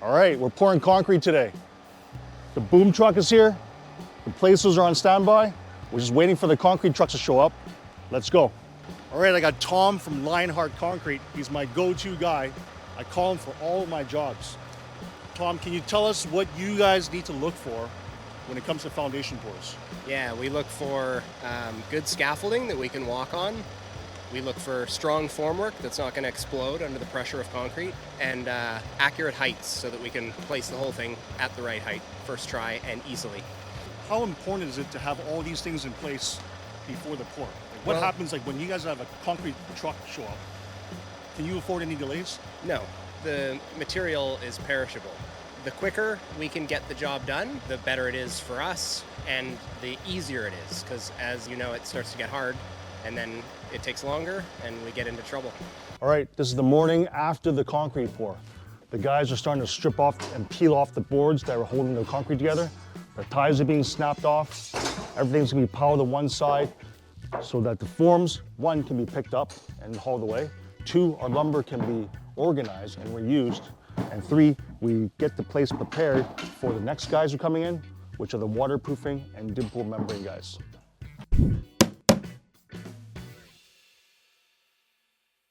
All right, we're pouring concrete today. The boom truck is here. The placers are on standby. We're just waiting for the concrete trucks to show up. Let's go. All right, I got Tom from Lionheart Concrete. He's my go-to guy. I call him for all of my jobs. Tom, can you tell us what you guys need to look for when it comes to foundation pours? Yeah, we look for good scaffolding that we can walk on. We look for strong formwork that's not going to explode under the pressure of concrete, and accurate heights so that we can place the whole thing at the right height, first try and easily. How important is it to have all these things in place before the pour? What happens when you guys have a concrete truck show up? Can you afford any delays? No, the material is perishable. The quicker we can get the job done, the better it is for us and the easier it is, because as you know, it starts to get hard and then it takes longer and we get into trouble. All right, this is the morning after the concrete pour. The guys are starting to strip off and peel off the boards that are holding the concrete together. The ties are being snapped off. Everything's gonna be piled on one side so that the forms, one, can be picked up and hauled away. Two, our lumber can be organized and reused. And three, we get the place prepared for the next guys who are coming in, which are the waterproofing and dimple membrane guys.